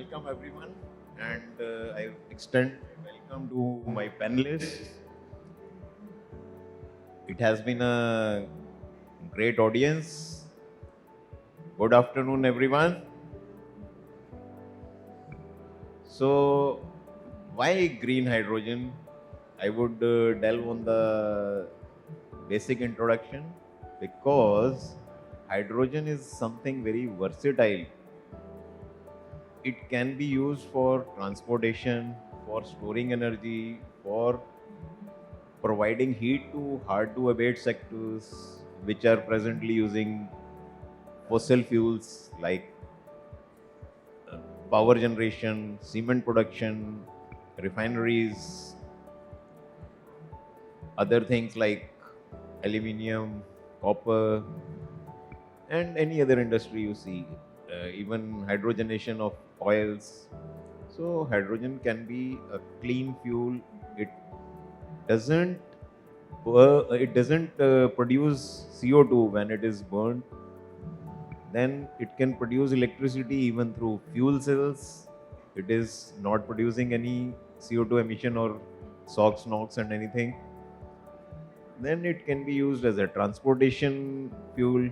welcome everyone, and I extend welcome to my panelists. It has been a great audience. Good afternoon, everyone. So, why green hydrogen? I would delve on the basic introduction because hydrogen is something very versatile. It can be used for transportation, for storing energy, for providing heat to hard to abate sectors which are presently using fossil fuels like uh, power generation, cement production, refineries, other things like aluminium, copper, and any other industry you see, even hydrogenation of oils. So, hydrogen can be a clean fuel. It doesn't produce CO2 when it is burned. Then it can produce electricity even through fuel cells. It is not producing any CO2 emission or SOx, NOx, and anything. Then it can be used as a transportation fuel,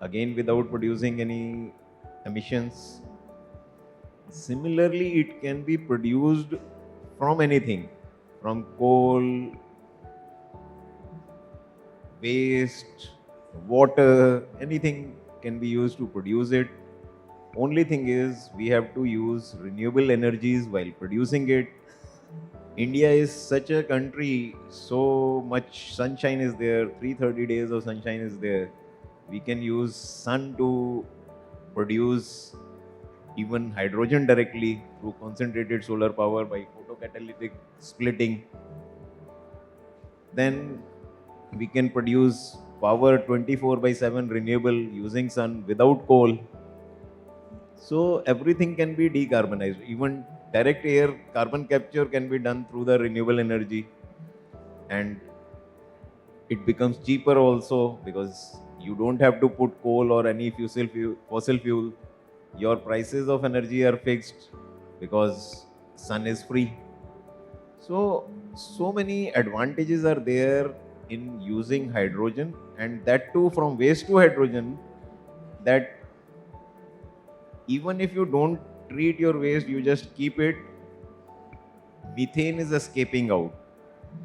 again without producing any emissions. Similarly, it can be produced from anything, from coal, waste, water, anything can be used to produce it. Only thing is, we have to use renewable energies while producing it. India is such a country, so much sunshine is there, 330 days of sunshine is there. We can use sun to produce even hydrogen directly through concentrated solar power by photocatalytic splitting. Then we can produce power 24 by 7 renewable using sun without coal. So everything can be decarbonized. Even direct air carbon capture can be done through the renewable energy, and it becomes cheaper also because you don't have to put coal or any fossil fuel. Your prices of energy are fixed because sun is free. So many advantages are there in using hydrogen, and that too from waste to hydrogen. That even if you don't treat your waste, you just keep it, methane is escaping out,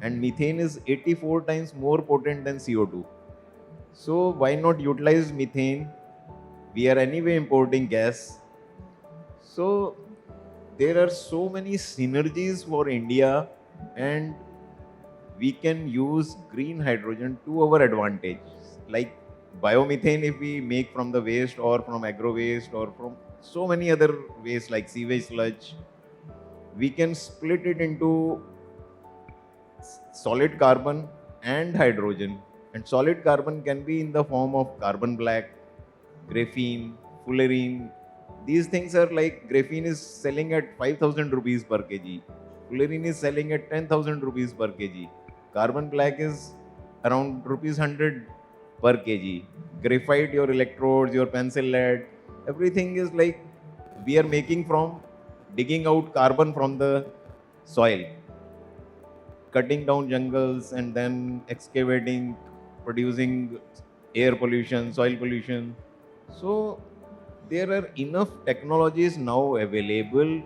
and methane is 84 times more potent than CO2. So why not utilize methane? We are anyway importing gas. So there are so many synergies for India, and we can use green hydrogen to our advantage. Like biomethane, if we make from the waste or from agro waste or from so many other waste like sewage sludge, we can split it into solid carbon and hydrogen. And solid carbon can be in the form of carbon black, graphene, fullerene. These things are like graphene is selling at 5,000 rupees per kg. Fullerene is selling at 10,000 rupees per kg. Carbon black is around rupees 100 per kg. Graphite, your electrodes, your pencil lead, everything is like we are making from digging out carbon from the soil, cutting down jungles and then excavating, producing air pollution, soil pollution. So there are enough technologies now available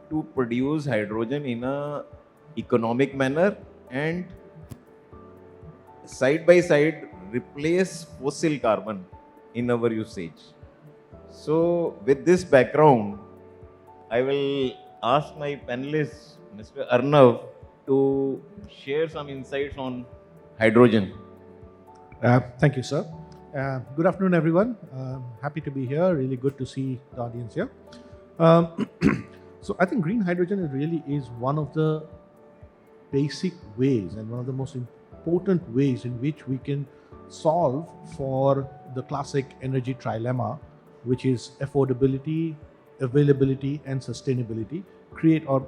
to produce hydrogen in a economic manner and side by side replace fossil carbon in our usage. So with this background, I will ask my panelist, Mr. Arnav, to share some insights on hydrogen. Thank you, sir. Good afternoon, everyone. Happy to be here. Really good to see the audience here. Um, so I think green hydrogen really is one of the basic ways and one of the most important ways in which we can solve for the classic energy trilemma, which is affordability, availability, and sustainability. Create or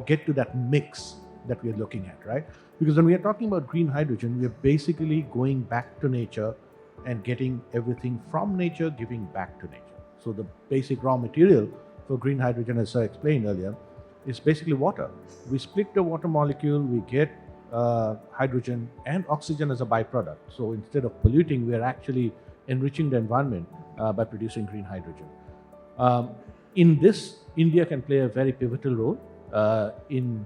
get to that mix that we are looking at, right? Because when we are talking about green hydrogen, we are basically going back to nature and getting everything from nature, giving back to nature. So the basic raw material for green hydrogen, as I explained earlier, is basically water. We split the water molecule, we get hydrogen and oxygen as a byproduct. So instead of polluting, we are actually enriching the environment by producing green hydrogen. In this, India can play a very pivotal role in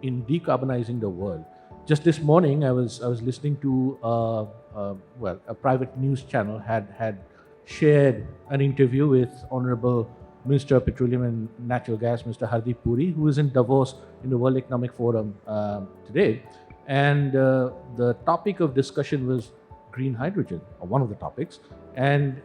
decarbonizing the world. Just this morning, I was listening to a private news channel had shared an interview with Honorable Minister of Petroleum and Natural Gas, Mr. Hardeep Puri, who is in Davos in the World Economic Forum today. And the topic of discussion was green hydrogen, or one of the topics. And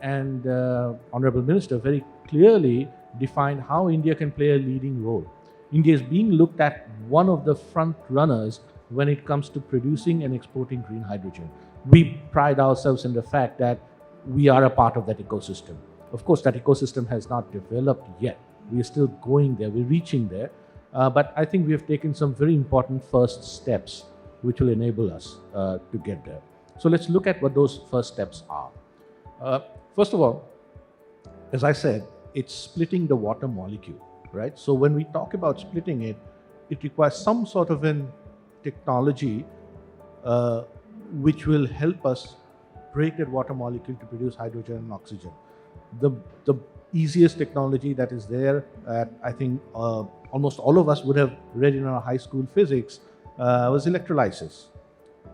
Honorable Minister very clearly defined how India can play a leading role. India is being looked at one of the front runners when it comes to producing and exporting green hydrogen. We pride ourselves in the fact that we are a part of that ecosystem. Of course, that ecosystem has not developed yet. We are still going there, we're reaching there. But I think we have taken some very important first steps which will enable us to get there. So let's look at what those first steps are. First of all, as I said, it's splitting the water molecule, right? So when we talk about splitting it, it requires some sort of an technology which will help us break that water molecule to produce hydrogen and oxygen. The easiest technology that is there, I think almost all of us would have read in our high school physics, was electrolysis.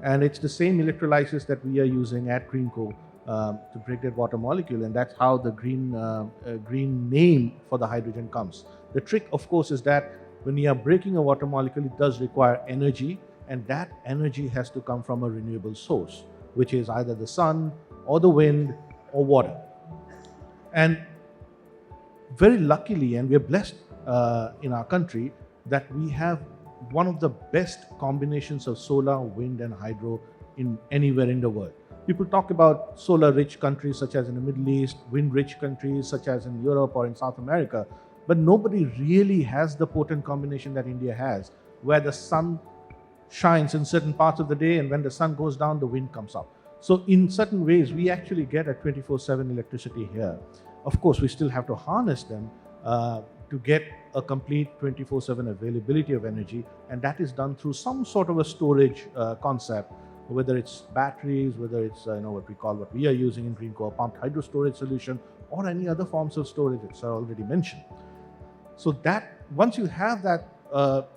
And it's the same electrolysis that we are using at Greenko to break that water molecule, and that's how the green name for the hydrogen comes. The trick, of course, is that when you are breaking a water molecule, it does require energy, and that energy has to come from a renewable source, which is either the sun or the wind or water. And very luckily, and we are blessed in our country, that we have one of the best combinations of solar, wind and hydro in anywhere in the world. People talk about solar-rich countries such as in the Middle East, wind-rich countries such as in Europe or in South America, but nobody really has the potent combination that India has, where the sun shines in certain parts of the day, and when the sun goes down, the wind comes up. So in certain ways, we actually get a 24/7 electricity here. Of course, we still have to harness them to get a complete 24/7 availability of energy, and that is done through some sort of a storage concept, whether it's batteries, whether it's what we are using in Greenko, a pumped hydro storage solution, or any other forms of storage which I already mentioned. So that once you have that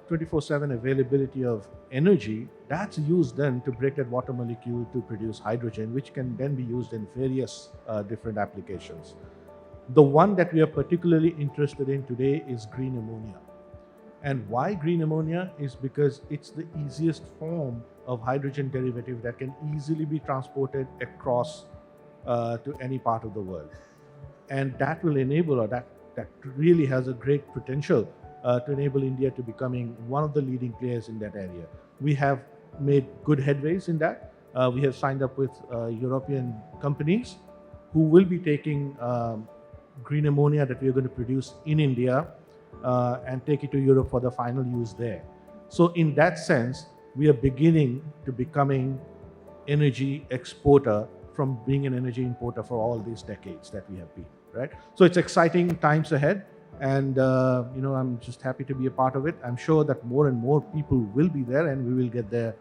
24/7 availability of energy, that's used then to break that water molecule to produce hydrogen, which can then be used in various different applications. The one that we are particularly interested in today is green ammonia. And why green ammonia is because it's the easiest form of hydrogen derivative that can easily be transported across to any part of the world. And that will enable, or that really has a great potential to enable India to becoming one of the leading players in that area. We have made good headways in that. We have signed up with European companies who will be taking green ammonia that we are going to produce in India and take it to Europe for the final use there. So in that sense, we are beginning to becoming energy exporter from being an energy importer for all these decades that we have been, right? So it's exciting times ahead, and I'm just happy to be a part of it. I'm sure that more and more people will be there, and we will get there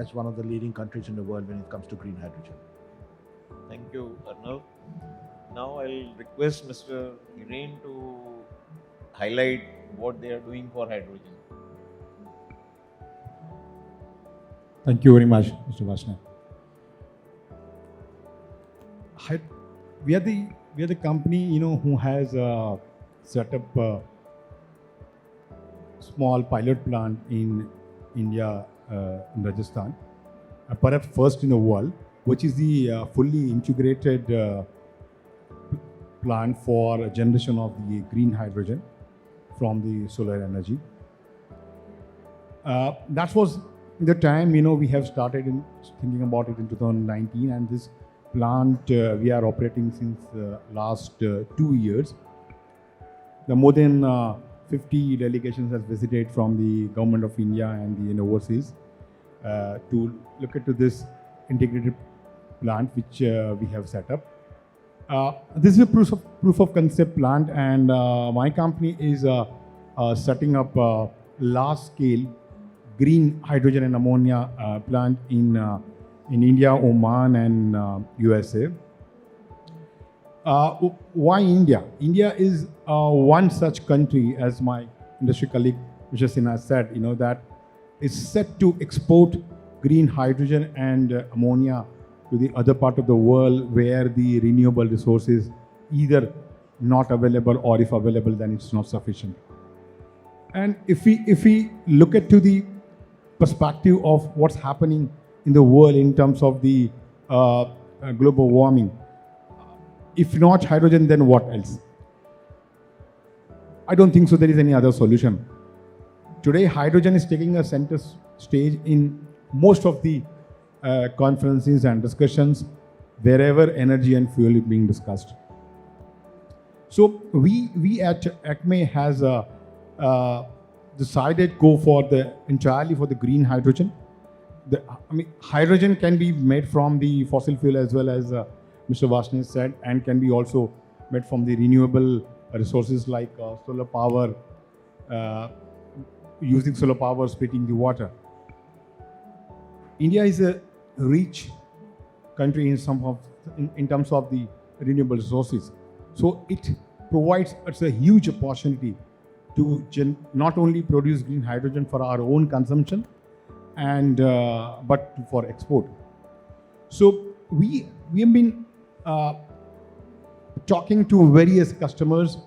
as one of the leading countries in the world when it comes to green hydrogen. Thank you, Arnav. Now I'll request Mr. Hiren to highlight what they are doing for hydrogen. Thank you very much, Mr. Varshney. We are the company who has set up a small pilot plant in India, in Rajasthan, perhaps first in the world, which is the fully integrated plant for generation of the green hydrogen from the solar energy. That was the time we have started thinking about it in 2019, and this plant we are operating since last 2 years. The more than 50 delegations has visited from the government of India and the overseas to look into this integrated plant which we have set up. This is a proof of concept plant, and my company is setting up a large scale green hydrogen and ammonia plant in India, Oman, and USA. Why India? India is one such country, as my industry colleague Mr. Sinha said, that is set to export green hydrogen and ammonia to the other part of the world where the renewable resources either not available, or if available then it's not sufficient. And if we look at to the perspective of what's happening in the world in terms of the global warming, if not hydrogen, then what else? I don't think so there is any other solution. Today, hydrogen is taking a center stage in most of the conferences and discussions wherever energy and fuel is being discussed. So we at ACME has decided go for entirely for the green hydrogen. Hydrogen can be made from the fossil fuel as well as Mr. Varshey said, and can be also made from the renewable resources like solar power, using solar power, splitting the water. India is a rich country in terms of the renewable resources. So it provides us a huge opportunity to not only produce green hydrogen for our own consumption, and but for export. So we have been talking to various customers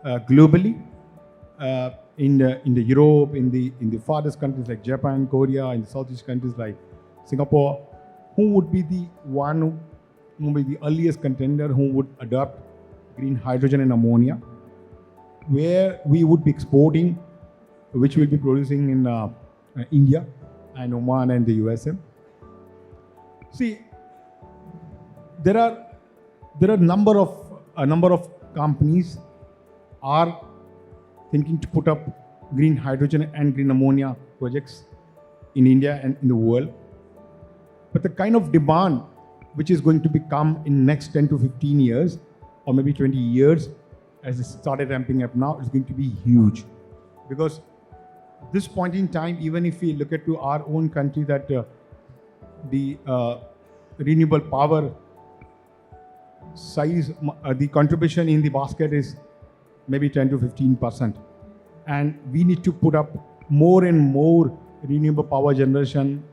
globally, in the Europe, in the farthest countries like Japan, Korea, in the Southeast countries like Singapore, who would be the earliest contender who would adopt green hydrogen and ammonia, where we would be exporting, which we'll be producing in India and Oman and the USA. See, there are a number of companies are thinking to put up green hydrogen and green ammonia projects in India and in the world. But the kind of demand which is going to become in next 10 to 15 years or maybe 20 years as it started ramping up now is going to be huge. Because this point in time, even if we look at to our own country, that the renewable power size, the contribution in the basket is maybe 10 to 15%. And we need to put up more and more renewable power generation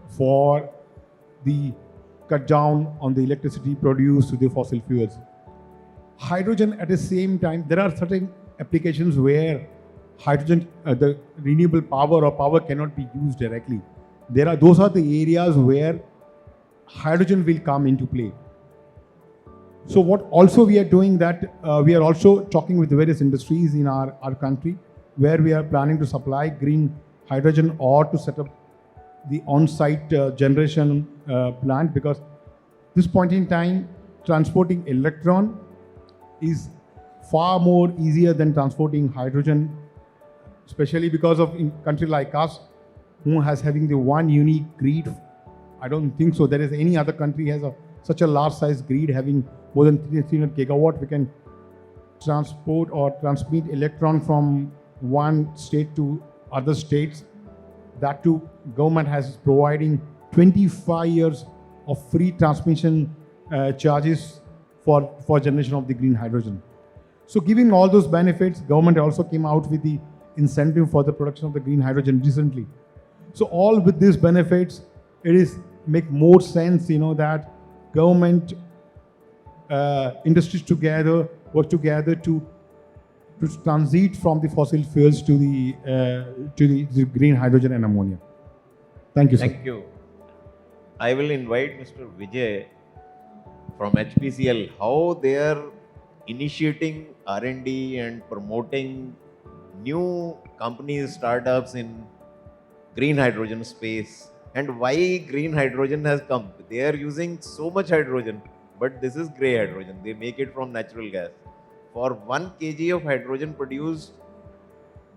for the cut down on the electricity produced through the fossil fuels. Hydrogen at the same time, there are certain applications where hydrogen, the renewable power or power cannot be used directly. Those are the areas where hydrogen will come into play. So what also we are doing that, we are also talking with various industries in our country where we are planning to supply green hydrogen or to set up the on-site generation plant, because this point in time, transporting electron is far more easier than transporting hydrogen, especially because of in country like us, who has having the one unique grid. I don't think so there is any other country has such a large size grid having more than 300 gigawatt. We can transport or transmit electron from one state to other states. That too, government has providing 25 years of free transmission charges for generation of the green hydrogen. So giving all those benefits, government also came out with the incentive for the production of the green hydrogen recently. So all with these benefits, it is make more sense, that government, industries together, work together to transit from the fossil fuels to the green hydrogen and ammonia. Thank you, sir. Thank you. I will invite Mr. Vijay from HPCL, how they are initiating R&D and promoting new companies, startups in green hydrogen space, and why green hydrogen has come. They are using so much hydrogen, but this is grey hydrogen. They make it from natural gas. For 1 kg of hydrogen produced,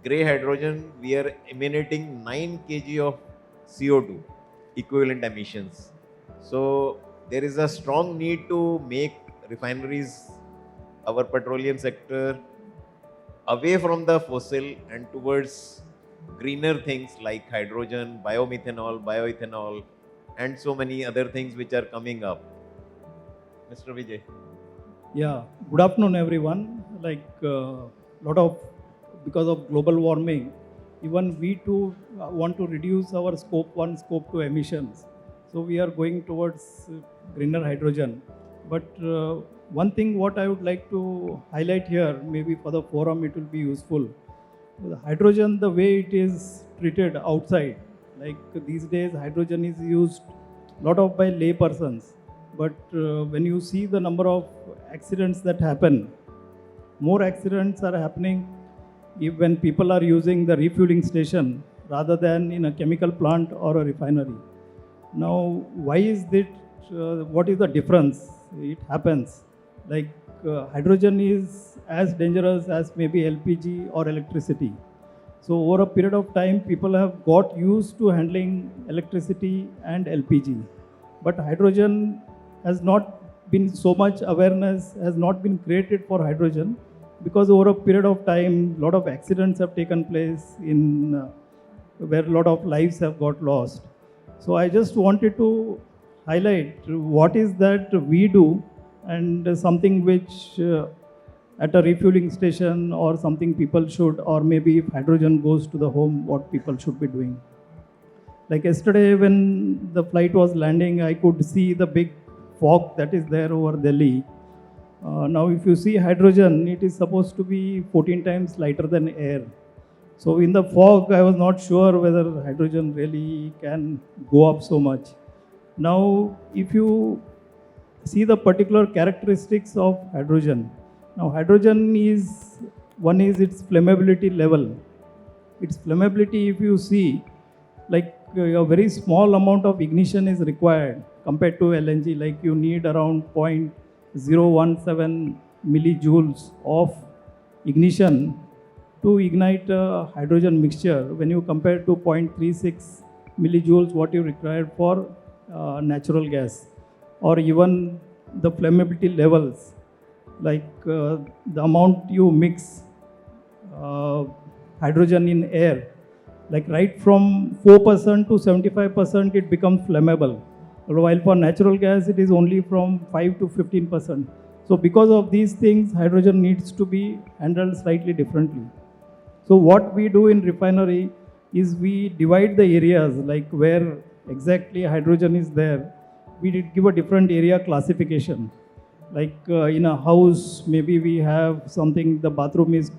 grey hydrogen, we are emanating 9 kg of CO2 equivalent emissions. So there is a strong need to make refineries, our petroleum sector away from the fossil and towards greener things like hydrogen, biomethanol, bioethanol, and so many other things which are coming up. Mr. Vijay. Yeah, good afternoon, everyone. Lot of because of global warming, even we too want to reduce our scope 1, scope 2 emissions. So we are going towards greener hydrogen. But one thing what I would like to highlight here, maybe for the forum it will be useful. The hydrogen, the way it is treated outside, like these days hydrogen is used lot of by lay persons. But when you see the number of accidents that happen, more accidents are happening when people are using the refueling station rather than in a chemical plant or a refinery. Now, why is that? What is the difference? It happens. Hydrogen is as dangerous as maybe LPG or electricity. So over a period of time, people have got used to handling electricity and LPG. But hydrogen has not been so much awareness, has not been created for hydrogen because over a period of time, a lot of accidents have taken place in where a lot of lives have got lost. So I just wanted to highlight what is that we do and something which at a refueling station or something people should, or maybe if hydrogen goes to the home, what people should be doing. Like yesterday when the flight was landing, I could see the big fog that is there over Delhi. Now if you see hydrogen, it is supposed to be 14 times lighter than air. So in the fog, I was not sure whether hydrogen really can go up so much. Now, if you see the particular characteristics of hydrogen, now hydrogen is, one is its flammability level. Its flammability, if you see, like a very small amount of ignition is required compared to LNG, like you need around 0.017 millijoules of ignition to ignite a hydrogen mixture when you compare to 0.36 millijoules what you require for natural gas, or even the flammability levels, like the amount you mix hydrogen in air, like right from 4% to 75% it becomes flammable, while for natural gas it is only from 5 to 15%. So because of these things, hydrogen needs to be handled slightly differently. So what we do in refinery is we divide the areas, like where exactly hydrogen is there. We did give a different area classification. Like in a house, maybe we have something, the bathroom is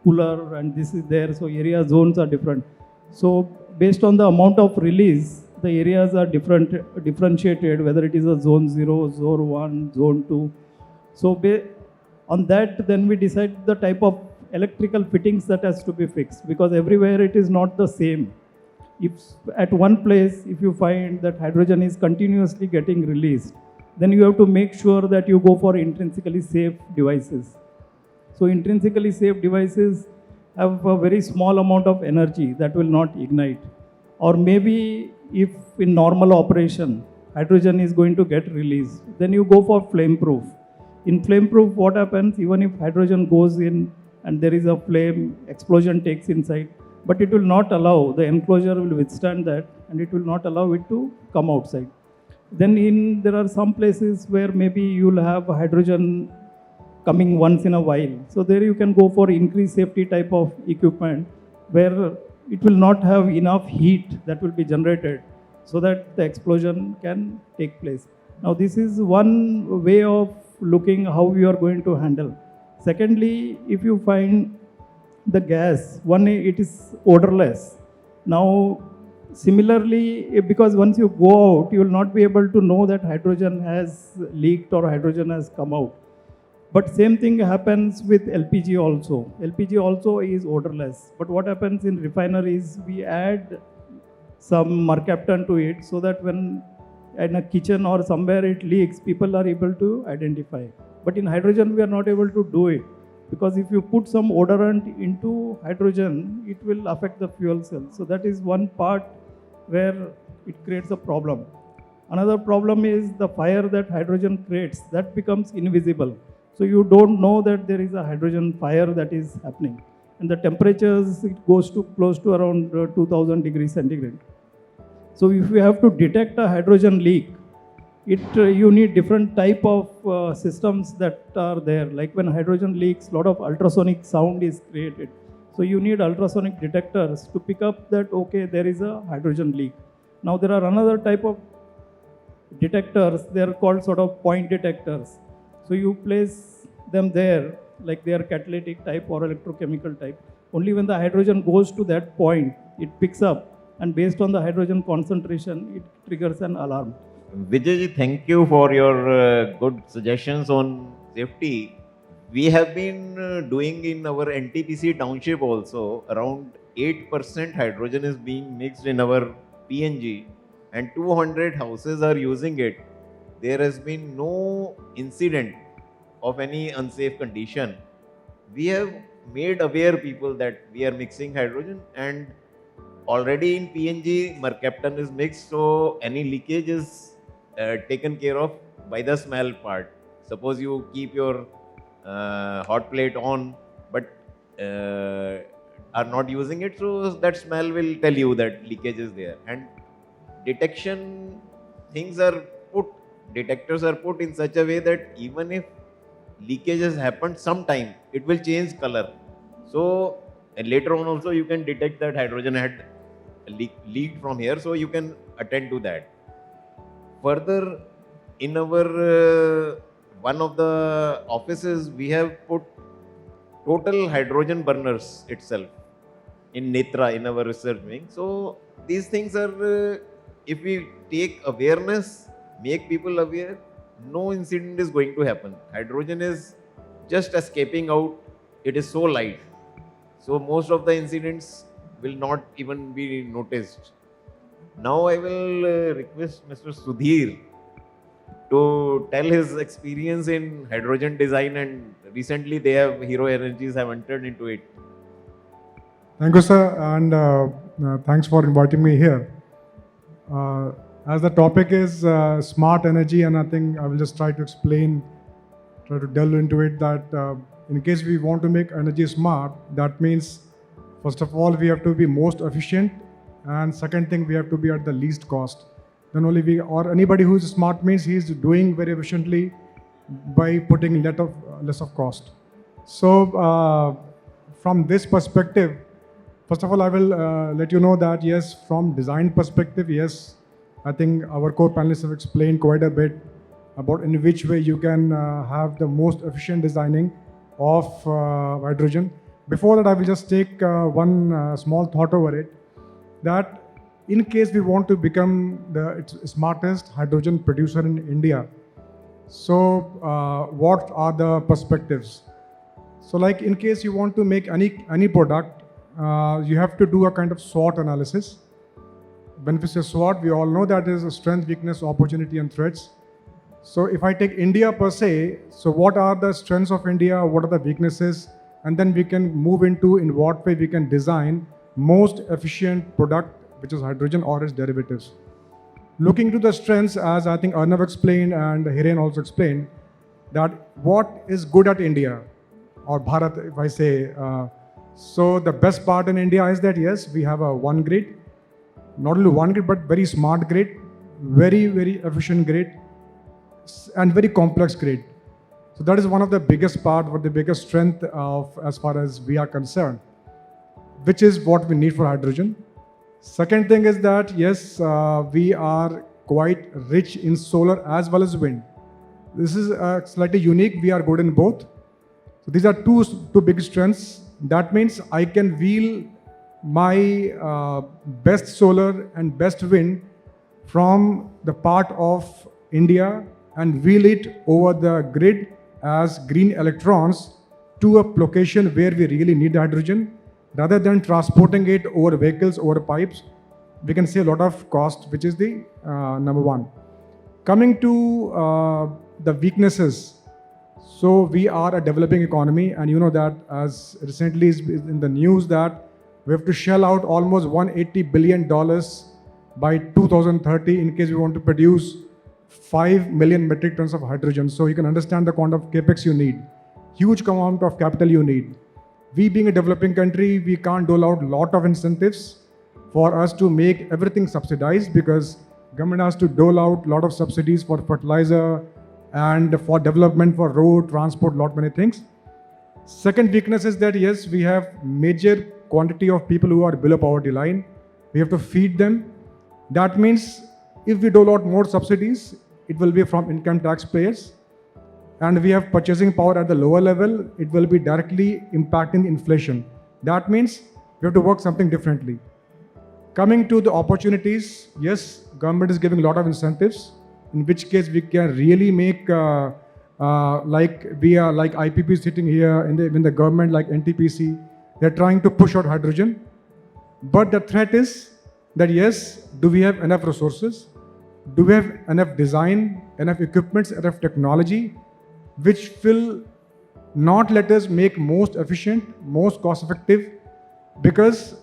cooler and this is there, so area zones are different. So based on the amount of release, the areas are differentiated, whether it is a zone 0, zone 1, zone 2. So on that, then we decide the type of electrical fittings that has to be fixed, because everywhere it is not the same. If at one place, if you find that hydrogen is continuously getting released, then you have to make sure that you go for intrinsically safe devices. So intrinsically safe devices have a very small amount of energy that will not ignite. Or maybe if in normal operation, hydrogen is going to get released, then you go for flame proof. In flame proof, what happens, even if hydrogen goes in and there is a flame, explosion takes inside, but it will not allow, the enclosure will withstand that and it will not allow it to come outside. Then there are some places where maybe you'll have hydrogen coming once in a while. So there you can go for increased safety type of equipment where it will not have enough heat that will be generated so that the explosion can take place. Now this is one way of looking how we are going to handle. Secondly, if you find the gas, one, it is odorless. Now similarly, because once you go out, you will not be able to know that hydrogen has leaked or hydrogen has come out. But same thing happens with LPG also. LPG also is odorless. But what happens in refineries, we add some mercaptan to it so that when in a kitchen or somewhere it leaks, people are able to identify. But in hydrogen, we are not able to do it, because if you put some odorant into hydrogen, it will affect the fuel cell. So that is one part where it creates a problem. Another problem is the fire that hydrogen creates, that becomes invisible. So you don't know that there is a hydrogen fire that is happening. And the temperatures, it goes to close to around 2000 degrees centigrade. So if you have to detect a hydrogen leak, you need different type of systems that are there. Like when hydrogen leaks, a lot of ultrasonic sound is created. So you need ultrasonic detectors to pick up that, okay, there is a hydrogen leak. Now there are another type of detectors, they are called sort of point detectors. So you place them there, like they are catalytic type or electrochemical type. Only when the hydrogen goes to that point, it picks up, and based on the hydrogen concentration, it triggers an alarm. Vijay, thank you for your good suggestions on safety. We have been doing in our NTPC township also around 8% hydrogen is being mixed in our PNG, and 200 houses are using it. There has been no incident of any unsafe condition. We have made aware people that we are mixing hydrogen, and already in PNG mercaptan is mixed, so any leakage is taken care of by the smell part. Suppose you keep your hot plate on but are not using it, so that smell will tell you that leakage is there. And detection things are put, detectors are put in such a way that even if leakage has happened sometime, it will change color. So and later on also you can detect that hydrogen had leaked from here, so you can attend to that. Further, in our one of the offices, we have put total hydrogen burners itself in Netra in our research wing. So these things are, if we take awareness, make people aware, no incident is going to happen. Hydrogen is just escaping out. It is so light. So most of the incidents will not even be noticed. Now I will request Mr. Sudhir to tell his experience in hydrogen design, and recently they have Hero Energies have entered into it. Thank you, sir, and thanks for inviting me here. As the topic is smart energy, and I think I will just try to explain, try to delve into it that in case we want to make energy smart, that means first of all we have to be most efficient, and second thing we have to be at the least cost. Then only we, or anybody who is smart means he is doing very efficiently by putting less of cost. So from this perspective, first of all, I will let you know that yes, from design perspective, yes, I think our core panelists have explained quite a bit about in which way you can have the most efficient designing of hydrogen. Before that, I will just take one small thought over it, that in case we want to become the smartest hydrogen producer in India, so what are the perspectives? So like in case you want to make any product, you have to do a kind of SWOT analysis. When we say SWOT, we all know that is a strength, weakness, opportunity, and threats. So if I take India per se, so what are the strengths of India, what are the weaknesses, and then we can move into in what way we can design most efficient product, which is hydrogen or its derivatives. Looking to the strengths, as I think Arnav explained and Hiren also explained, that what is good at India, or Bharat, if I say, so the best part in India is that yes, we have a one grid, not only one grid, but very smart grid, very, very efficient grid, and very complex grid. So that is one of the biggest part, what the biggest strength of as far as we are concerned, which is what we need for hydrogen. Second thing is that yes, we are quite rich in solar as well as wind. This is slightly unique. We are good in both. So these are two big strengths. That means I can wheel my best solar and best wind from the part of India and wheel it over the grid as green electrons to a location where we really need hydrogen. Rather than transporting it over vehicles, over pipes, we can save a lot of cost, which is the number one. Coming to the weaknesses. So we are a developing economy, and you know that as recently is in the news that we have to shell out almost $180 billion by 2030 in case we want to produce 5 million metric tons of hydrogen. So you can understand the kind of capex you need, huge amount of capital you need. We being a developing country, we can't dole out a lot of incentives for us to make everything subsidized, because government has to dole out a lot of subsidies for fertilizer and for development for road, transport, lot many things. Second weakness is that yes, we have major quantity of people who are below poverty line. We have to feed them. That means if we dole out more subsidies, it will be from income taxpayers. And we have purchasing power at the lower level, it will be directly impacting inflation. That means we have to work something differently. Coming to the opportunities, yes, government is giving a lot of incentives, in which case we can really make like we are like IPP sitting here in the government like NTPC, they're trying to push out hydrogen. But the threat is that yes, do we have enough resources? Do we have enough design, enough equipments, enough technology, which will not let us make most efficient, most cost effective, because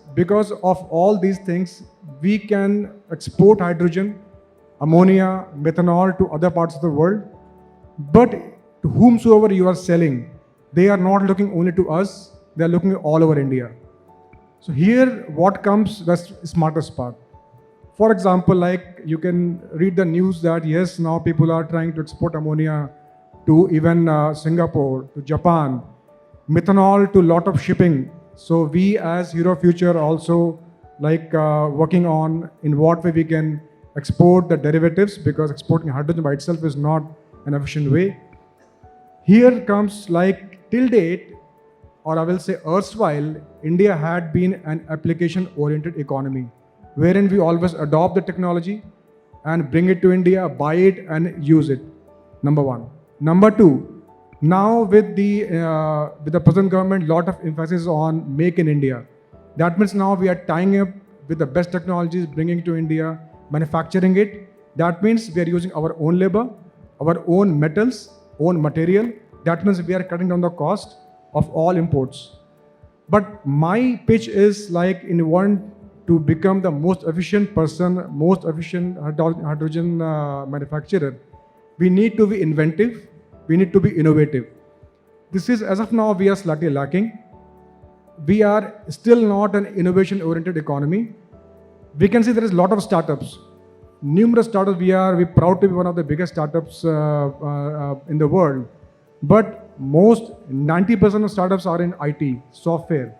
of all these things, we can export hydrogen, ammonia, methanol to other parts of the world. But to whomsoever you are selling, they are not looking only to us, they are looking all over India. So here, what comes, the smartest part. For example, like you can read the news that yes, now people are trying to export ammonia to even Singapore, to Japan, methanol to lot of shipping. So we as Hero Future are also like working on in what way we can export the derivatives, because exporting hydrogen by itself is not an efficient way. Here comes like till date, or I will say erstwhile, India had been an application-oriented economy, wherein we always adopt the technology and bring it to India, buy it and use it. Number one. Number two, now with the present government, lot of emphasis on Make in India. That means now we are tying up with the best technologies, bringing to India, manufacturing it. That means we are using our own labor, our own metals, own material. That means we are cutting down the cost of all imports. But my pitch is like in one to become the most efficient person, most efficient hydrogen manufacturer, we need to be inventive, we need to be innovative. This is, as of now, we are slightly lacking. We are still not an innovation-oriented economy. We can see there is a lot of startups. Numerous startups, we're proud to be one of the biggest startups in the world. But most 90% of startups are in IT, software,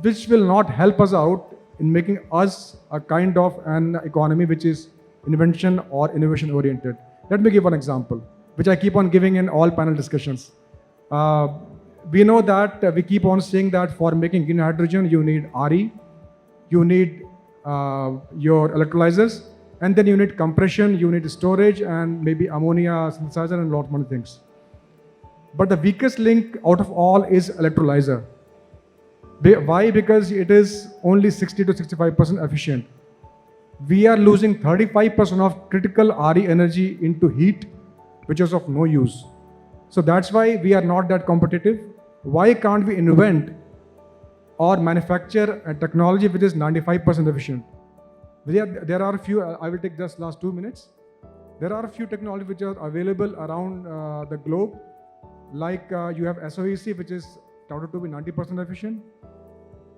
which will not help us out in making us a kind of an economy which is invention or innovation oriented. Let me give one example, which I keep on giving in all panel discussions. We know that we keep on saying that for making green hydrogen, you need RE, you need your electrolyzers, and then you need compression, you need storage, and maybe ammonia synthesizer and a lot more things. But the weakest link out of all is electrolyzer. Why? Because it is only 60 to 65% efficient. We are losing 35% of critical RE energy into heat, which is of no use. So that's why we are not that competitive. Why can't we invent or manufacture a technology which is 95% efficient? There are a few, I will take just last 2 minutes. There are a few technologies which are available around the globe. Like you have SOEC, which is touted to be 90% efficient.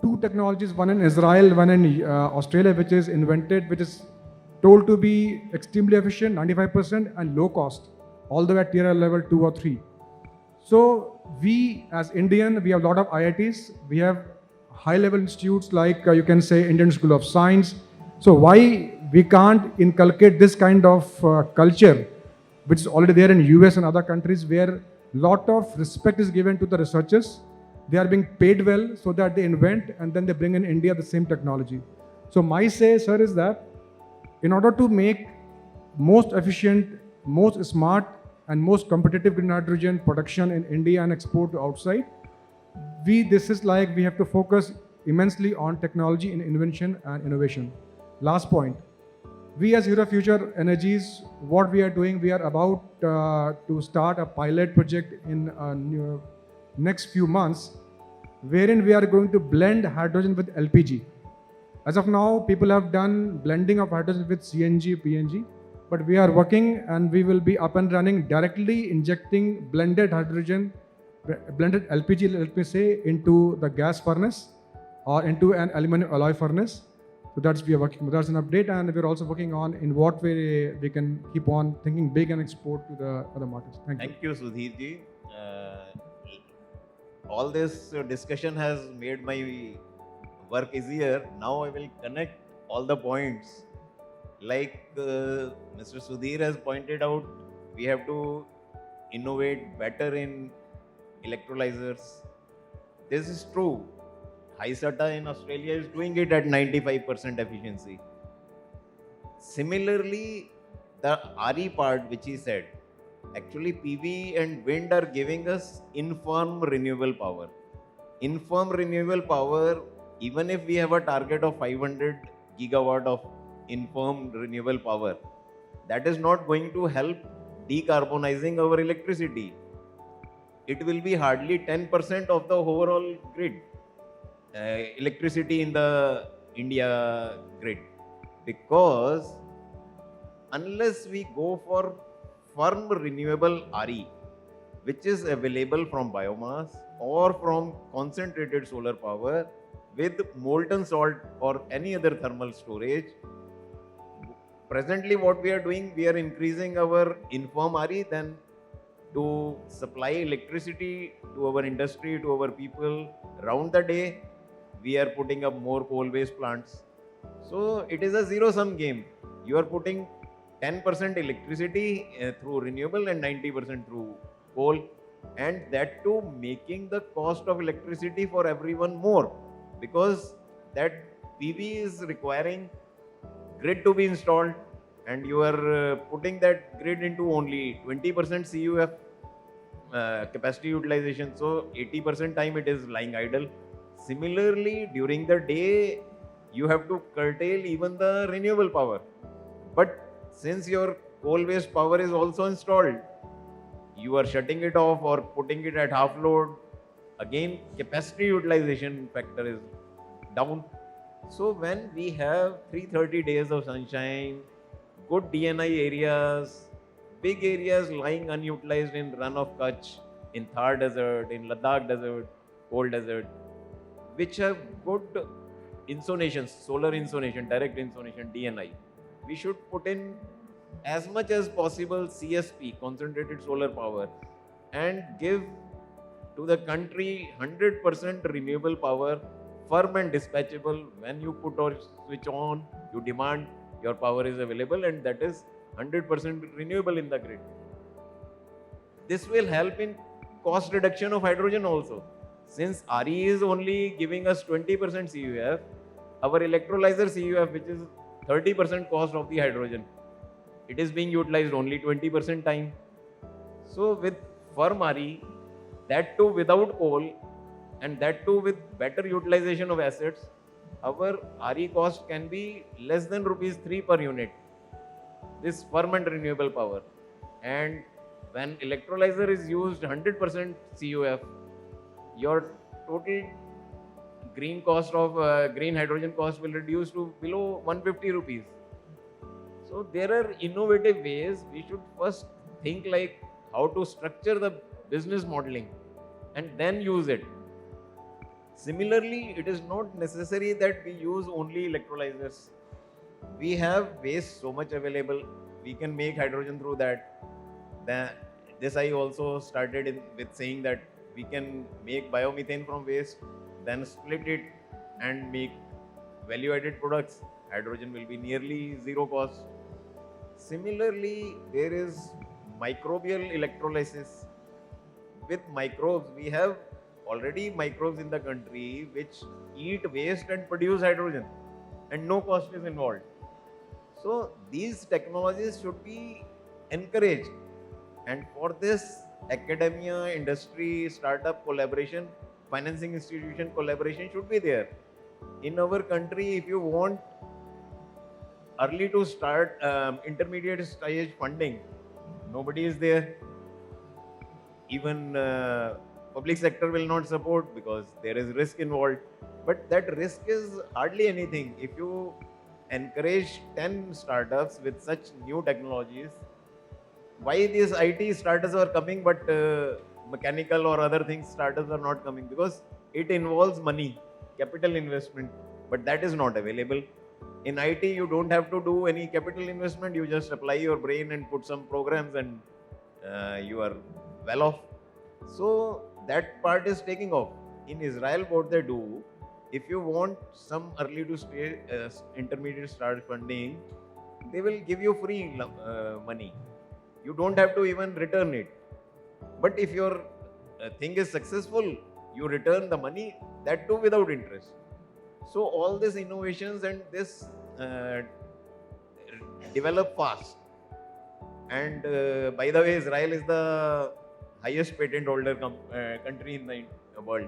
2 technologies, one in Israel, one in Australia, which is invented, which is told to be extremely efficient, 95% and low cost, all the way at tier level 2 or 3. So we as Indian, we have a lot of IITs, we have high level institutes like you can say Indian School of Science. So why we can't inculcate this kind of culture, which is already there in US and other countries, where lot of respect is given to the researchers. They are being paid well so that they invent and then they bring in India the same technology. So my say, sir, is that in order to make most efficient, most smart and most competitive green hydrogen production in India and export to outside, this is like we have to focus immensely on technology and invention and innovation. Last point. We as Hero Future Energies, what we are doing, we are about to start a pilot project in next few months, wherein we are going to blend hydrogen with LPG. As of now, people have done blending of hydrogen with CNG, PNG, but we are working and we will be up and running directly injecting blended hydrogen, blended LPG, let me say, into the gas furnace or into an aluminum alloy furnace. So that's we are working. That's an update, and we're also working on in what way we can keep on thinking big and export to the other markets. Thank you. Thank you, Sudhir ji. All this discussion has made my work easier. Now I will connect all the points. Like Mr. Sudhir has pointed out, we have to innovate better in electrolyzers. This is true. Hisata in Australia is doing it at 95% efficiency. Similarly, the RE part which he said, actually PV and wind are giving us infirm renewable power. Infirm renewable power, even if we have a target of 500 gigawatt of infirm renewable power, that is not going to help decarbonizing our electricity. It will be hardly 10% of the overall grid, electricity in the India grid. Because unless we go for firm renewable RE, which is available from biomass or from concentrated solar power with molten salt or any other thermal storage, presently what we are doing, we are increasing our infirm RE, then to supply electricity to our industry, to our people round the day, we are putting up more coal-based plants. So it is a zero-sum game. You are putting 10% electricity through renewable and 90% through coal, and that too making the cost of electricity for everyone more, because that PV is requiring grid to be installed, and you are putting that grid into only 20% CUF capacity utilization, so 80% time it is lying idle. Similarly, during the day, you have to curtail even the renewable power. But since your coal-based power is also installed, you are shutting it off or putting it at half load. Again, capacity utilization factor is down. So when we have 330 days of sunshine, good DNI areas, big areas lying unutilized in Run of Kutch, in Thar Desert, in Ladakh Desert, Cold Desert, which have good insonation, solar insonation, direct insonation, DNI. We should put in as much as possible CSP, concentrated solar power, and give to the country 100% renewable power, firm and dispatchable. When you put or switch on, you demand, your power is available, and that is 100% renewable in the grid. This will help in cost reduction of hydrogen also. Since RE is only giving us 20% CUF, our electrolyzer CUF, which is 30% cost of the hydrogen, it is being utilized only 20% time. So with firm RE, that too without coal, and that too with better utilization of assets, our RE cost can be less than rupees 3 per unit. This firm and renewable power. And when electrolyzer is used 100% CUF, your total green cost of green hydrogen cost will reduce to below 150 rupees. So there are innovative ways. We should first think like how to structure the business modeling and then use it. Similarly, it is not necessary that we use only electrolyzers. We have waste so much available. We can make hydrogen through that. This I also started with saying that we can make biomethane from waste, then split it and make value-added products. Hydrogen will be nearly zero cost. Similarly, there is microbial electrolysis. With microbes, we have already microbes in the country which eat waste and produce hydrogen, and no cost is involved. So these technologies should be encouraged, and for this, academia, industry, startup collaboration, financing institution collaboration should be there. In our country, if you want early to start intermediate stage funding, nobody is there. Even public sector will not support because there is risk involved. But that risk is hardly anything. If you encourage 10 startups with such new technologies, why these IT startups are coming but mechanical or other things startups are not coming? Because it involves money, capital investment, but that is not available. In IT, you don't have to do any capital investment. You just apply your brain and put some programs and you are well off. So that part is taking off. In Israel, what they do, if you want some early to stay intermediate start funding, they will give you free money. You don't have to even return it. But if your thing is successful, you return the money, that too without interest. So all these innovations and this develop fast. And by the way, Israel is the highest patent holder country in the world.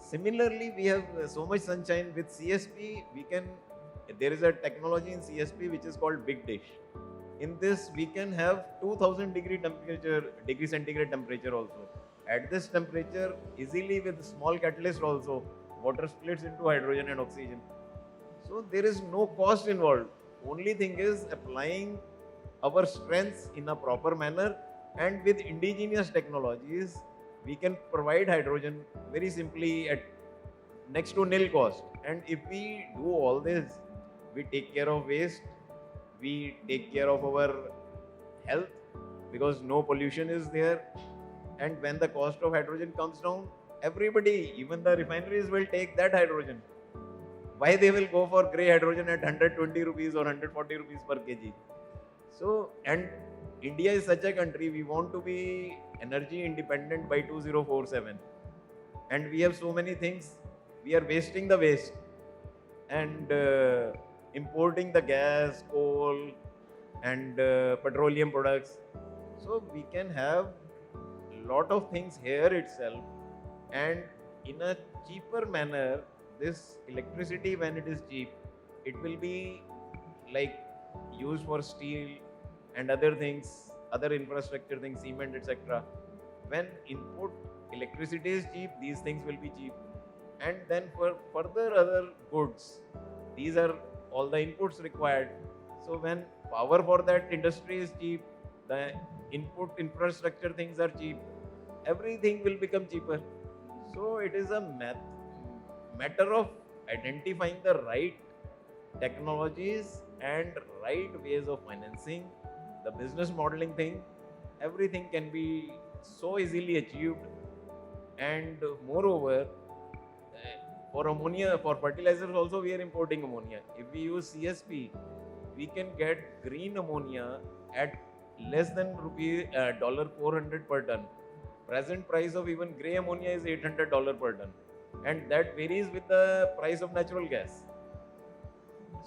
Similarly, we have so much sunshine with CSP. There is a technology in CSP which is called Big Dish. In this, we can have 2000 degree centigrade temperature also. At this temperature, easily with small catalyst also, water splits into hydrogen and oxygen. So there is no cost involved. Only thing is applying our strengths in a proper manner, and with indigenous technologies, we can provide hydrogen very simply at next to nil cost. And if we do all this, we take care of waste, we take care of our health because no pollution is there. And when the cost of hydrogen comes down, everybody, even the refineries, will take that hydrogen. Why they will go for grey hydrogen at 120 rupees or 140 rupees per kg? So, and India is such a country, we want to be energy independent by 2047. And we have so many things, we are wasting the waste and importing the gas, coal, and petroleum products. So, we can have lot of things here itself, and in a cheaper manner. This electricity, when it is cheap, it will be like used for steel and other things, other infrastructure things, cement, etc. When input electricity is cheap, these things will be cheap. And then for further other goods, these are all the inputs required. So when power for that industry is cheap, the input infrastructure things are cheap, everything will become cheaper. So it is a matter of identifying the right technologies and right ways of financing, the business modeling thing. Everything can be so easily achieved. And moreover, for ammonia, for fertilizers also we are importing ammonia. If we use CSP, we can get green ammonia at less than $400 per ton. Present price of even grey ammonia is $800 per ton. And that varies with the price of natural gas.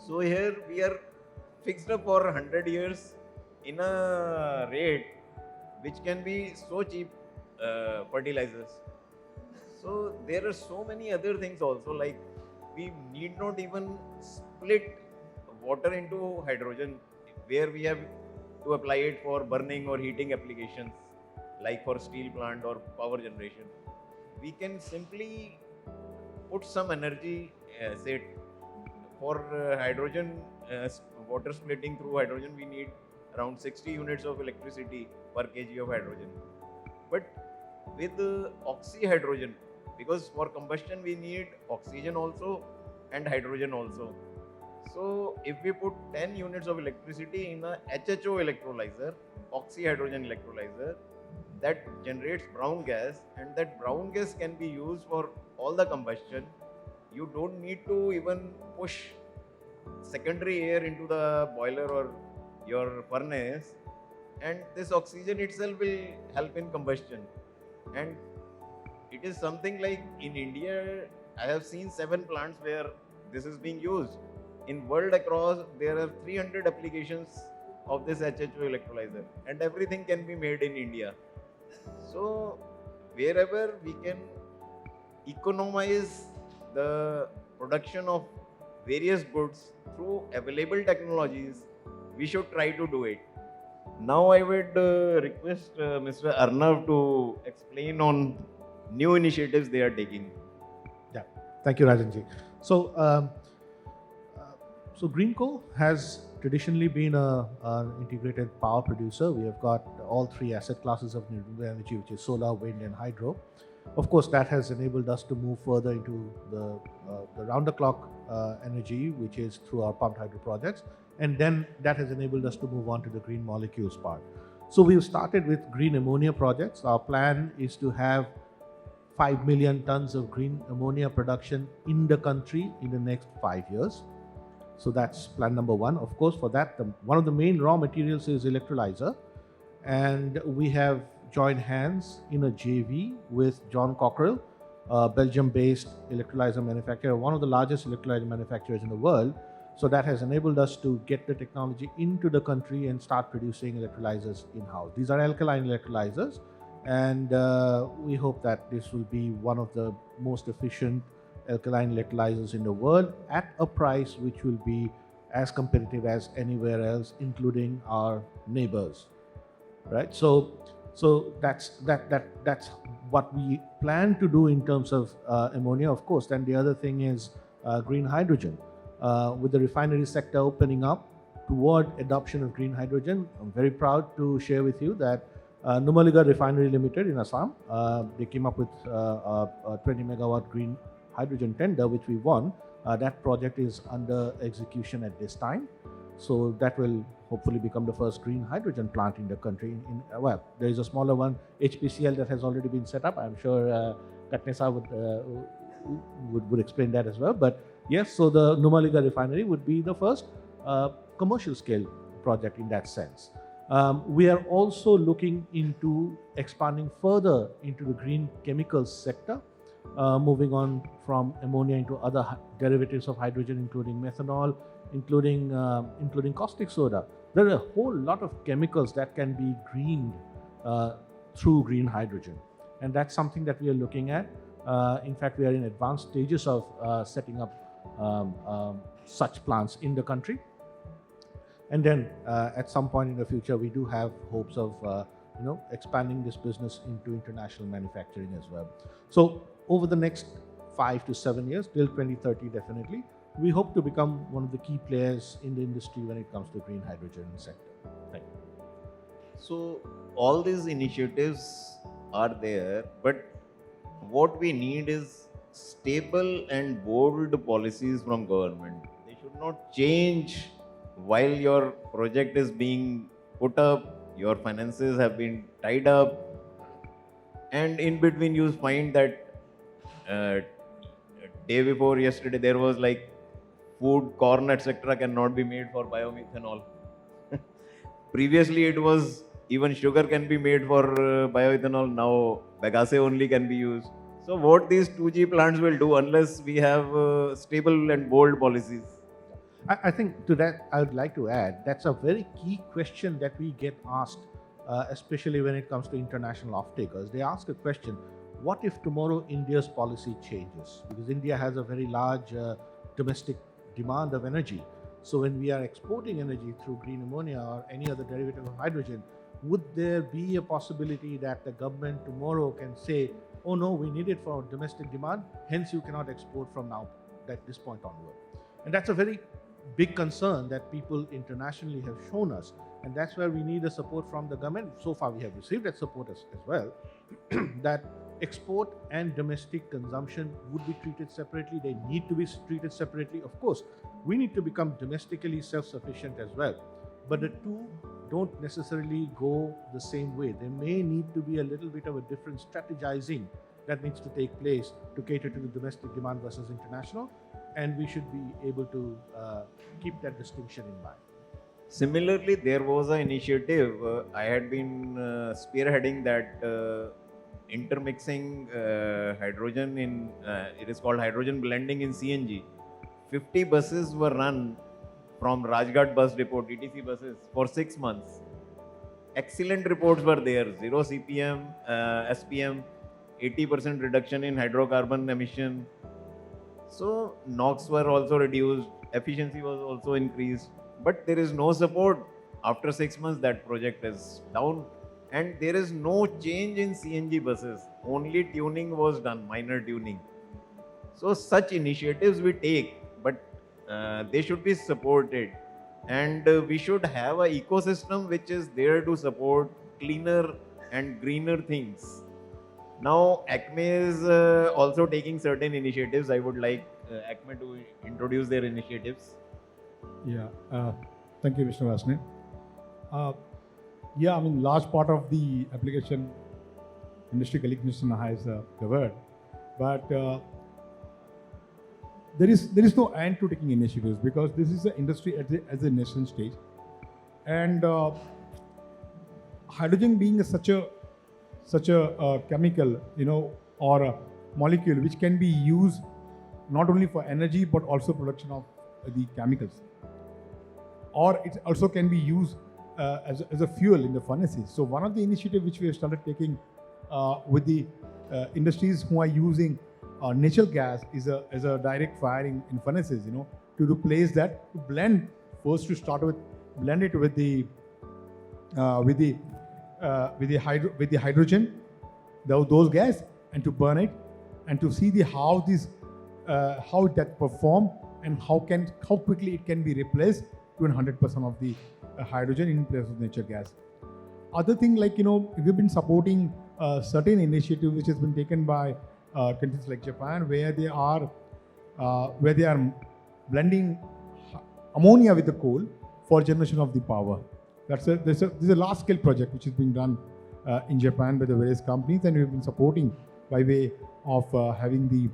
So here we are fixed up for 100 years in a rate which can be so cheap fertilizers. So there are so many other things also, like we need not even split water into hydrogen where we have to apply it for burning or heating applications like for steel plant or power generation. We can simply put some energy, say for hydrogen, water splitting through hydrogen, we need around 60 units of electricity per kg of hydrogen. But with oxyhydrogen, because for combustion we need oxygen also and hydrogen also. So if we put 10 units of electricity in a HHO electrolyzer, oxyhydrogen electrolyzer, that generates brown gas, and that brown gas can be used for all the combustion. You don't need to even push secondary air into the boiler or your furnace, and this oxygen itself will help in combustion. And it is something like in India, I have seen 7 plants where this is being used. In world across, there are 300 applications of this HHO electrolyzer, and everything can be made in India. So wherever we can economize the production of various goods through available technologies, we should try to do it. Now I would request Mr. Arnav to explain on new initiatives they are taking. Yeah, thank you, Rajanji. So, so Greenko has traditionally been an integrated power producer. We have got all three asset classes of renewable energy, which is solar, wind, and hydro. Of course, that has enabled us to move further into the round-the-clock energy, which is through our pumped hydro projects, and then that has enabled us to move on to the green molecules part. So we've started with green ammonia projects. Our plan is to have 5 million tons of green ammonia production in the country in the next 5 years. So that's plan number one. Of course, for that, one of the main raw materials is electrolyzer. And we have joined hands in a JV with John Cockerell, a Belgium-based electrolyzer manufacturer, one of the largest electrolyzer manufacturers in the world. So that has enabled us to get the technology into the country and start producing electrolyzers in-house. These are alkaline electrolyzers, and we hope that this will be one of the most efficient alkaline electrolyzers in the world at a price which will be as competitive as anywhere else, including our neighbors. Right? So that's what we plan to do in terms of ammonia, of course. Then the other thing is green hydrogen. With the refinery sector opening up toward adoption of green hydrogen, I'm very proud to share with you that Numaligarh Refinery Limited in Assam, they came up with a 20 megawatt green hydrogen tender, which we won. That project is under execution at this time. So that will hopefully become the first green hydrogen plant in the country. Well, there is a smaller one, HPCL, that has already been set up. I'm sure Katne would explain that as well. But yes, so the Numaligarh refinery would be the first commercial scale project in that sense. We are also looking into expanding further into the green chemicals sector, moving on from ammonia into other derivatives of hydrogen, including methanol, including caustic soda. There are a whole lot of chemicals that can be greened through green hydrogen, and that's something that we are looking at. In fact, we are in advanced stages of setting up such plants in the country. And then at some point in the future, we do have hopes of expanding this business into international manufacturing as well. So over the next 5 to 7 years, till 2030 definitely, we hope to become one of the key players in the industry when it comes to green hydrogen sector. Thank you. So all these initiatives are there, but what we need is stable and bold policies from government. They should not change while your project is being put up, your finances have been tied up, and in between you find that day before yesterday there was like food, corn, etc. cannot be made for biomethanol. Previously it was even sugar can be made for bioethanol. Now bagasse only can be used. So what these 2G plants will do unless we have stable and bold policies? I think to that, I would like to add, that's a very key question that we get asked, especially when it comes to international off-takers. They ask a question, what if tomorrow India's policy changes? Because India has a very large domestic demand of energy. So when we are exporting energy through green ammonia or any other derivative of hydrogen, would there be a possibility that the government tomorrow can say, oh no, we need it for domestic demand, hence you cannot export from now at this point onward? And that's a very big concern that people internationally have shown us, and that's where we need the support from the government. So far we have received that support as well, that export and domestic consumption would be treated separately. They need to be treated separately. Of course, we need to become domestically self-sufficient as well, but the two don't necessarily go the same way. There may need to be a little bit of a different strategizing that needs to take place to cater to the domestic demand versus international, and we should be able to keep that distinction in mind. Similarly, there was an initiative I had been spearheading, that intermixing hydrogen in, it is called hydrogen blending in CNG. 50 buses were run from Rajghat bus depot, TTC buses, for 6 months. Excellent reports were there, 0 CPM, SPM, 80% reduction in hydrocarbon emission. So NOx were also reduced, efficiency was also increased, but there is no support. After 6 months, that project is down, and there is no change in CNG buses. only tuning was done, minor tuning. So such initiatives we take, but they should be supported, and we should have a ecosystem which is there to support cleaner and greener things. Now, ACME is also taking certain initiatives. I would like ACME to introduce their initiatives. Yeah, thank you, Mr. Vasne. Yeah, I mean, large part of the application industry colleague Mr. Sinha has covered, but there is no end to taking initiatives because this is the industry at the nascent stage, and hydrogen being such a chemical, or a molecule which can be used not only for energy but also production of the chemicals, or it also can be used as a fuel in the furnaces. So one of the initiatives which we have started taking with the industries who are using natural gas is a direct firing in furnaces, to replace that, to blend first to start with, blend it with the hydrogen, those gas, and to burn it, and to see how that perform and how quickly it can be replaced to 100% of the hydrogen in place of natural gas. Other thing, like we've been supporting certain initiative which has been taken by countries like Japan, where they are blending ammonia with the coal for generation of the power. This is a large scale project which is being done in Japan by the various companies, and we've been supporting by way of having the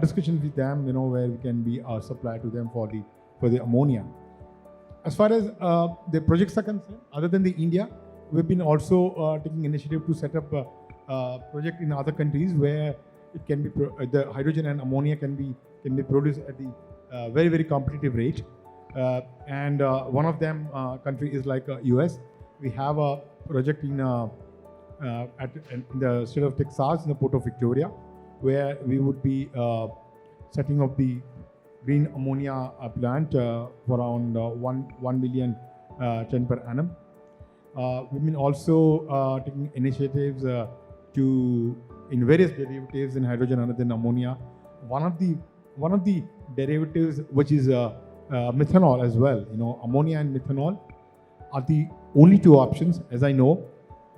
discussions with them, where we can be a supplier to them for the ammonia. As far as the projects are concerned, other than the India, we've been also taking initiative to set up a project in other countries where it can be the hydrogen and ammonia can be produced at the very, very competitive rate. And one of them country is like US. We have a project in the state of Texas, in the port of Victoria, where we would be setting up the green ammonia plant for around 1 million ton per annum. We've been also taking initiatives in various derivatives in hydrogen other than ammonia. One of the derivatives, which is methanol as well. Ammonia and methanol are the only two options, as I know,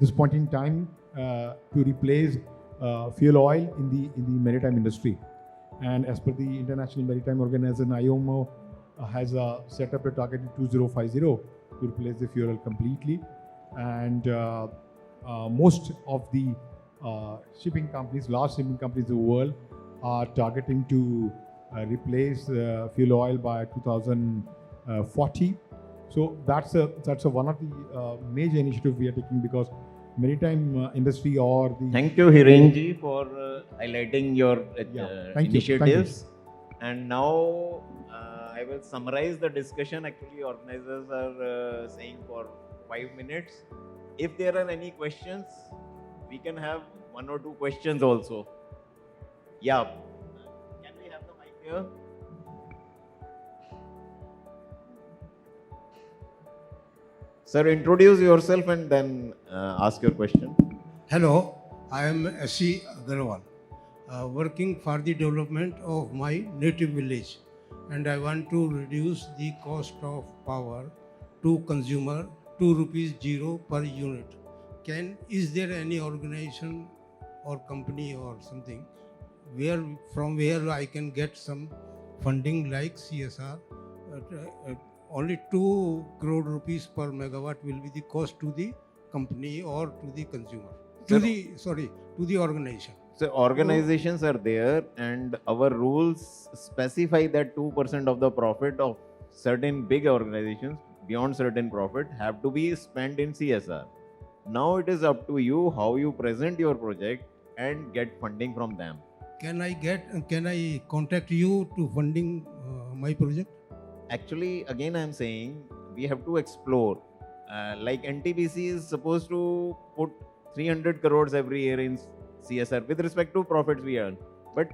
this point in time, to replace fuel oil in the maritime industry. And as per the International Maritime Organization, IMO has set up a target in 2050 to replace the fuel oil completely. And most of the shipping companies, large shipping companies in the world, are targeting to replace fuel oil by 2040. So that's one of the major initiatives we are taking, because maritime industry or the... Thank you, Hiren ji, for highlighting your initiatives. And now I will summarize the discussion. Actually, organizers are saying for 5 minutes. If there are any questions, we can have 1 or 2 questions also. Yeah. Can we have the mic here? Sir, introduce yourself and then ask your question. Hello, I am S.C. Agarwal, working for the development of my native village, and I want to reduce the cost of power to consumer 2 rupees 0 per unit. Is there any organization or company or something from where I can get some funding like CSR? Only 2 crore rupees per megawatt will be the cost to the company or to the consumer, to the organization. So organizations are there, and our rules specify that 2% of the profit of certain big organizations beyond certain profit have to be spent in CSR. Now it is up to you how you present your project and get funding from them. Can I contact you to funding my project? Actually, again I am saying we have to explore. Like NTPC is supposed to put 300 crores every year in CSR with respect to profits we earn. But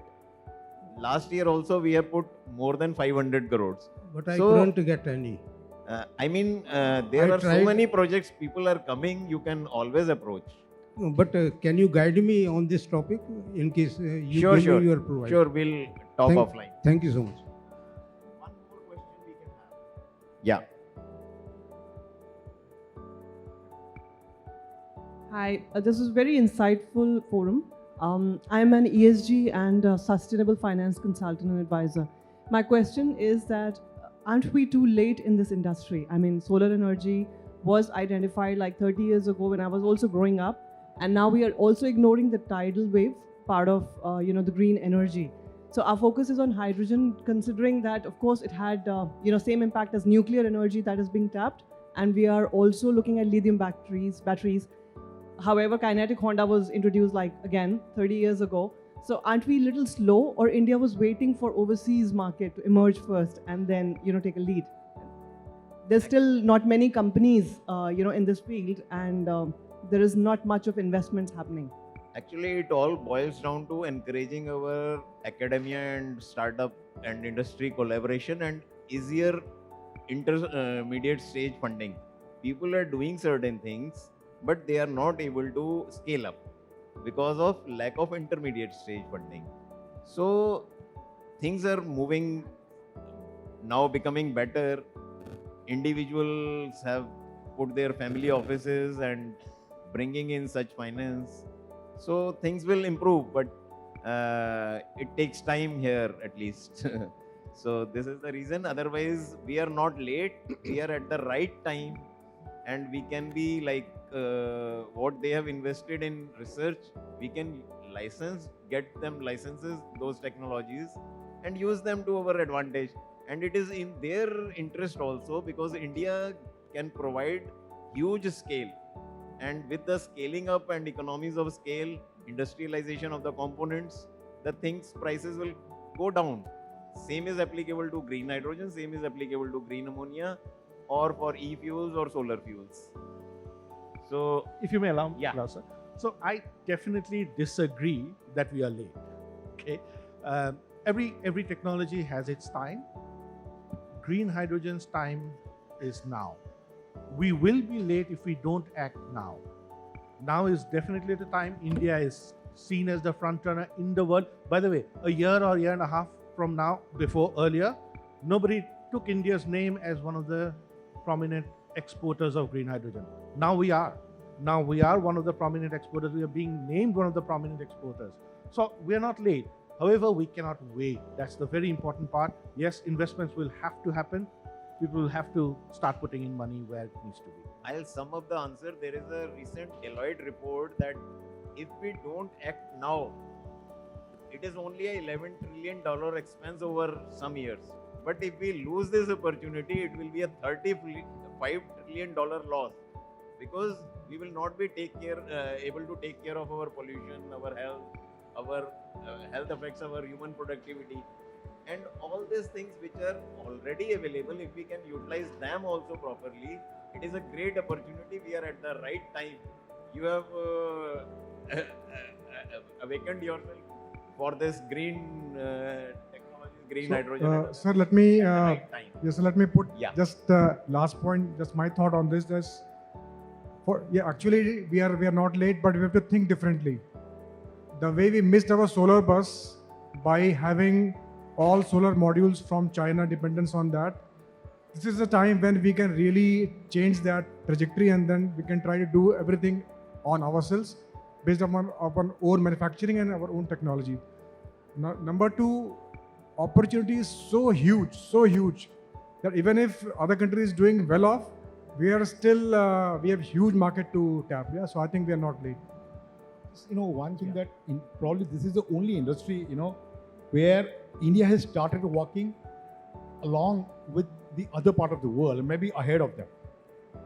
last year also we have put more than 500 crores. But I couldn't get any. There are so many projects, people are coming, you can always approach. can you guide me on this topic in case you Sure, give sure. me your provide? Sure, we'll talk offline. Thank you so much. One more question we can have. Yeah. Hi, this is very insightful forum. I'm an ESG and sustainable finance consultant and advisor. My question is that aren't we too late in this industry? I mean, solar energy was identified like 30 years ago when I was also growing up, and now we are also ignoring the tidal wave part of the green energy. So our focus is on hydrogen, considering that of course it had same impact as nuclear energy that is being tapped, and we are also looking at lithium batteries. However, kinetic Honda was introduced like again 30 years ago. So aren't we a little slow, or India was waiting for overseas market to emerge first and then take a lead? There's still not many companies in this field, and there is not much of investments happening. Actually, it all boils down to encouraging our academia and startup and industry collaboration and easier intermediate stage funding. People are doing certain things, but they are not able to scale up because of lack of intermediate stage funding. So things are moving now, becoming better. Individuals have put their family offices and bringing in such finance. So things will improve, but it takes time here at least. So this is the reason. Otherwise, we are not late. We are at the right time, and we can be like what they have invested in research. We can get them licenses, those technologies, and use them to our advantage. And it is in their interest also, because India can provide huge scale, and with the scaling up and economies of scale, industrialization of the components, the things prices will go down. Same is applicable to green hydrogen, same is applicable to green ammonia, or for e-fuels or solar fuels. So If you may allow me, Yeah. sir. So I definitely disagree that we are late. Okay, every technology has its time. Green hydrogen's time is now. We will be late if we don't act now. Now is definitely the time. India is seen as the front runner in the world. By the way, a year or year and a half from now, earlier, nobody took India's name as one of the prominent exporters of green hydrogen. Now we are. Now we are one of the prominent exporters. We are being named one of the prominent exporters. So we are not late. However, we cannot wait. That's the very important part. Yes, investments will have to happen. People will have to start putting in money where it needs to be. I'll sum up the answer. There is a recent Deloitte report that if we don't act now, it is only a $11 trillion expense over some years. But if we lose this opportunity, it will be a $35 trillion loss, because we will not be able to take care of our pollution, our health affects our human productivity, and all these things which are already available. If we can utilize them also properly, it is a great opportunity. We are at the right time. You have awakened yourself for this green technology, green hydrogen. Sir, let me at the right time. yes, let me put Yeah. just last point, just my thought on this. Actually, we are not late, but we have to think differently. The way we missed our solar bus by having all solar modules from China, dependence on that. This is the time when we can really change that trajectory, and then we can try to do everything on ourselves based upon own manufacturing and our own technology. Number two, opportunity is so huge that even if other countries doing well off, we are still we have huge market to tap. Yeah, so I think we are not late. One thing that probably this is the only industry, where India has started working along with the other part of the world, maybe ahead of them.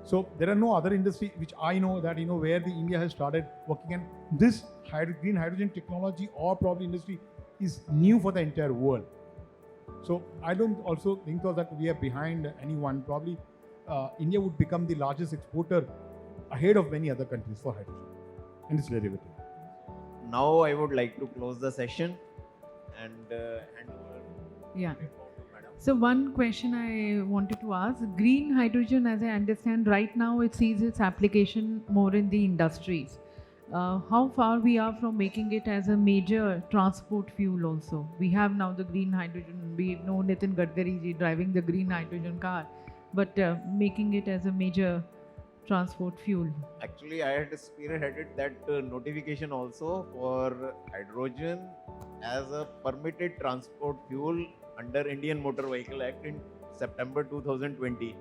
So there are no other industry which I know that, where the India has started working, and this green hydrogen technology or probably industry is new for the entire world. So I don't also think that we are behind anyone. Probably India would become the largest exporter ahead of many other countries for hydrogen and its derivative. Now I would like to close the session and hand over. Yeah. to Madam. So one question I wanted to ask, green hydrogen, as I understand right now, it sees its application more in the industries. how far we are from making it as a major transport fuel also. We have now the green hydrogen. We know Nitin Gadkari ji driving the green hydrogen car, but making it as a major transport fuel. Actually, I had spearheaded that notification also for hydrogen as a permitted transport fuel under Indian Motor Vehicle Act in September 2020.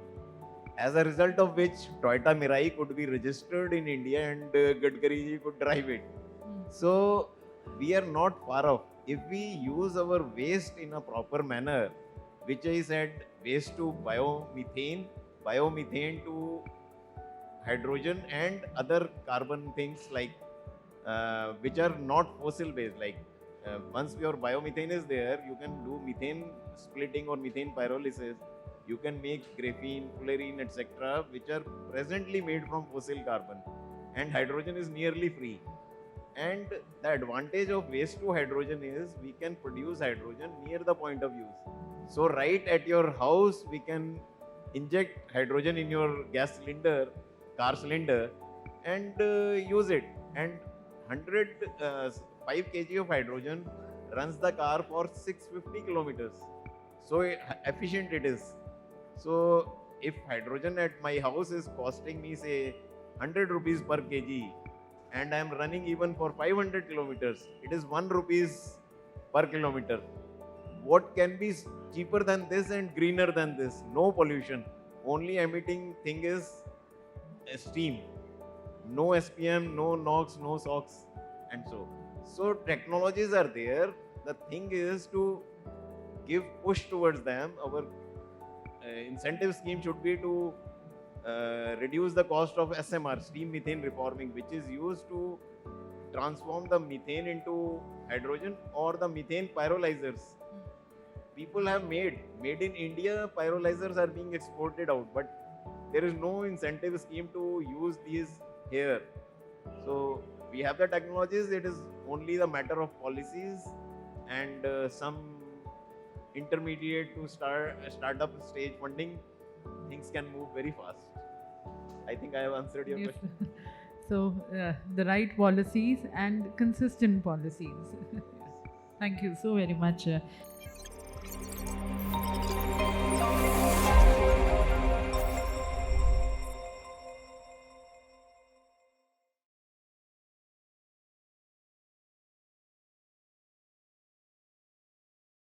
As a result of which, Toyota Mirai could be registered in India and Gadkari ji could drive it. So we are not far off. If we use our waste in a proper manner, which I said, waste to biomethane, biomethane to hydrogen and other carbon things like which are not fossil based, like once your biomethane is there, you can do methane splitting or methane pyrolysis. You can make graphene, fullerene, etc., which are presently made from fossil carbon, and hydrogen is nearly free. And the advantage of waste to hydrogen is we can produce hydrogen near the point of use. So right at your house, we can inject hydrogen in your gas cylinder, car cylinder, and use it. And 5 kg of hydrogen runs the car for 650 kilometers. So efficient it is. So if hydrogen at my house is costing me say 100 rupees per kg, and I am running even for 500 kilometers, it is 1 rupees per kilometer. What can be cheaper than this and greener than this? No pollution. Only emitting thing is steam. No SPM, no NOx, no SOx, and so. So technologies are there. The thing is to give push towards them. Our incentive scheme should be to reduce the cost of SMR, steam methane reforming, which is used to transform the methane into hydrogen, or the methane pyrolyzers. People have made in India, pyrolyzers are being exported out, but there is no incentive scheme to use these here. So we have the technologies, it is only the matter of policies and some intermediate to startup stage funding. Things can move very fast. I think I have answered your Yes. question. So the right policies and consistent policies. Thank you so very much.